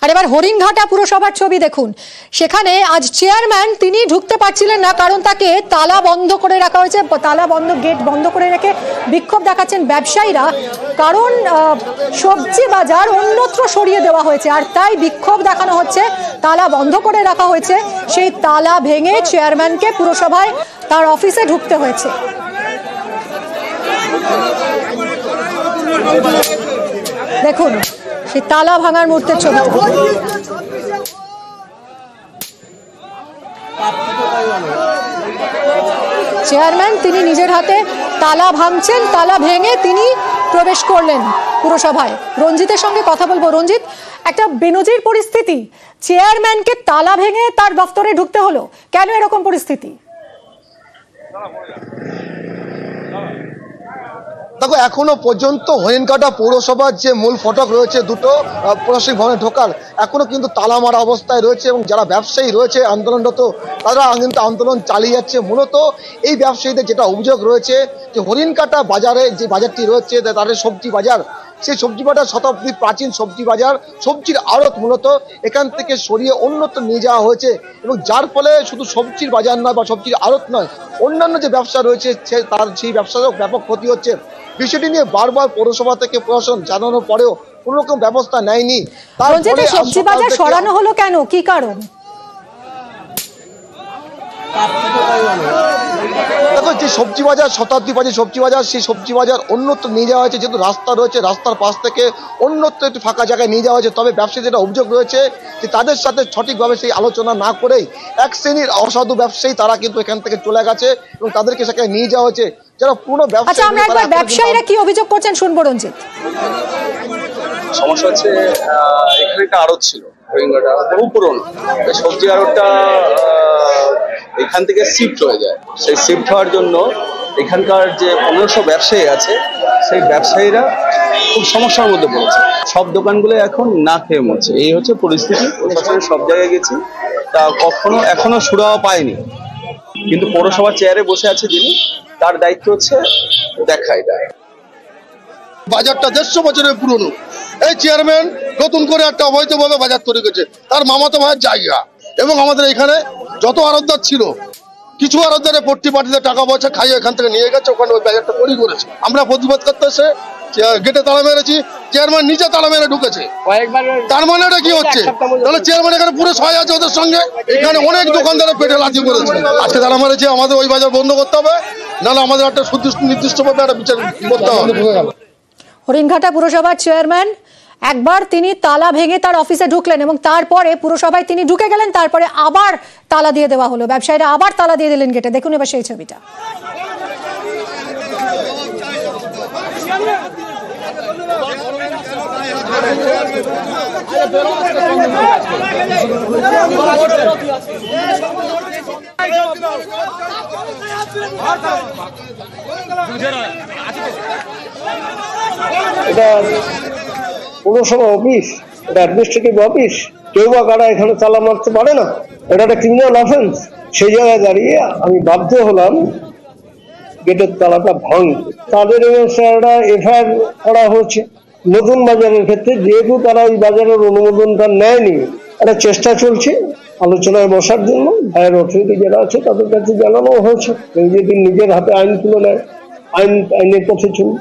আর এবার হরিণঘাটা পুরসভার ছবি দেখুন। সেখানে আজ চেয়ারম্যান তিনি ঢুকতে পারছিলেন না, কারণ তাকে তালা বন্ধ করে রাখা হয়েছে। তালা বন্ধ, গেট বন্ধ করে রেখে বিক্ষোভ দেখাচ্ছেন ব্যবসায়ীরা, কারণ সবজি বাজার অন্যত্র সরিয়ে দেওয়া হয়েছে আর তাই বিক্ষোভ দেখানো হচ্ছে। তালা বন্ধ করে রাখা হয়েছে, সেই তালা ভেঙে চেয়ারম্যানকে পুরসভায় তার অফিসে ঢুকতে হয়েছে। দেখুন সেই তালা ভাঙার মুহূর্তের ছবি। চেয়ারম্যান তিনি নিজের হাতে তালা ভাঙছেন, তালা ভেঙে তিনি প্রবেশ করলেন পুরসভায়। রঞ্জিতের সঙ্গে কথা বলবো। রঞ্জিত, একটা বেনজির পরিস্থিতি, চেয়ারম্যানকে তালা ভেঙে তার দফতরে ঢুকতে হলো, কেন এরকম পরিস্থিতি? দেখো, এখনো পর্যন্ত হরিণঘাটা পৌরসভার যে মূল ফটক রয়েছে দুটো প্রশাসনিক ভবনে ঢোকার, এখনো কিন্তু তালা মারা অবস্থায় রয়েছে এবং যারা ব্যবসায়ী রয়েছে আন্দোলনরত, তারা কিন্তু আন্দোলন চালিয়ে যাচ্ছে। মূলত এই ব্যবসায়ীদের যেটা অভিযোগ রয়েছে যে হরিণঘাটা বাজারে যে বাজারটি রয়েছে তাদের সবজি বাজার, সেই সবজি বাজার শতাব্দী প্রাচীন সবজি বাজার, সবজির আড়ত মূলত এখান থেকে সরিয়ে অন্যত্র নিয়ে যাওয়া হয়েছে এবং যার ফলে শুধু সবজির বাজার নয় বা সবজির আড়ত নয়, অন্যান্য যে ব্যবসা রয়েছে তার সেই ব্যবসারও ব্যাপক ক্ষতি হচ্ছে। বিষয়টি নিয়ে বারবার পৌরসভা থেকে প্রশাসন জানানোর পরেও কোনো রকম ব্যবস্থা নেয়নি। সবজি বাজার সরানো হলো কেন, কি কারণ? দেখো, যে সবজি বাজার শতাব্দী বাজার সবজি বাজার, সেই সবজি বাজার অন্যত্র নিয়ে যাওয়া হয়েছে। যেহেতু রাস্তা রয়েছে, রাস্তার পাশ থেকে অন্যত্র একটু ফাঁকা জায়গায় নিয়ে যাওয়া হয়েছে। তবে ব্যবসায়ী যেটা অভিযোগ রয়েছে যে তাদের সাথে সঠিকভাবে সেই আলোচনা না করেই এক শ্রেণীর অসাধু ব্যবসায়ী তারা কিন্তু এখান থেকে চলে গেছে এবং তাদেরকে সেখানে নিয়ে যাওয়া হয়েছে। যারা পুরো ব্যবসায়ীরা কি অভিযোগ করছেন শুনবো রঞ্জিত। সমস্যা হচ্ছে এখানে একটা আড়ত ছিল, বহু পুরনো সবজি আড়তটা এখান থেকে শিফট হয়ে যায়। সেই শিফট হওয়ার জন্য এখানকার যে 1500 ব্যবসায়ী আছে, সেই ব্যবসায়ীরা খুব সমস্যার মধ্যে পড়েছে। সব দোকানগুলো এখন না খেয়ে মরছে, এই হচ্ছে পরিস্থিতি। প্রশাসনের সব জায়গায় গেছি, তা এখনো সুরাহা পায়নি। কিন্তু পৌরসভার চেয়ারে বসে আছে যিনি, তার দায়িত্ব হচ্ছে দেখা। এটা বাজারটা 150 বছরের পুরনো। এই চেয়ারম্যান নতুন করে একটা অবৈধভাবে বাজার তৈরি করেছে, তার মামাতো ভাইয়ের জায়গা। এবং আমাদের এখানে যত আড়তদার ছিল, কিছু আড়তদারে পট্টি পাটিতে টাকা পয়সা খাইয়ে এখান থেকে নিয়ে গেছে, ওখানে ওই বাজারটা তৈরি করেছে। আমরা প্রতিবাদ করতে এসে গেটে তালা মেরেছি, চেয়ারম্যান নিচে তালা মেরে ঢুকেছে। তার মানে এটা কি হচ্ছে? তাহলে চেয়ারম্যান এখানে পুরো সহায় আছে ওদের সঙ্গে। এখানে অনেক দোকানদারের পেটে লাথি করেছে। আজকে তালা মেরেছে, আমাদের ওই বাজার বন্ধ করতে হবে, নাহলে আমাদের একটা নির্দিষ্টভাবে একটা বিচার করতে হবে। হরিণঘাটা পুরসভার চেয়ারম্যান একবার তিনি তালা ভেঙে তার অফিসে ঢুকলেন এবং তারপরে পুরসভায় তিনি ঢুকে গেলেন, তারপরে আবার তালা দিয়ে দেওয়া হলো, ব্যবসায়ীরা আবার তালা দিয়ে দিলেন গেটে। দেখুন এবার সেই ছবিটা। এটা পৌরসভা অফিস, এটা অ্যাডমিনিস্ট্রেটিভ অফিস। কেউ বা কারা এখানে তালা মারতে পারে না, এটা একটা ক্রিমিনাল অফেন্স। সেই জায়গায় দাঁড়িয়ে আমি বাধ্য হলাম গেটের তালাটা ভাঙতে। তাদের এফআইআর করা হয়েছে নতুন বাজারের ক্ষেত্রে, যেহেতু তারা ওই বাজারের অনুমোদনটা নেয়নি। একটা চেষ্টা চলছে আলোচনায় বসার জন্য। হায়ার অথরিটি যারা আছে তাদের কাছে জানানো হয়েছে, যদি নিজের হাতে আইন তুলে নেয়, আইনের পথে চলবে।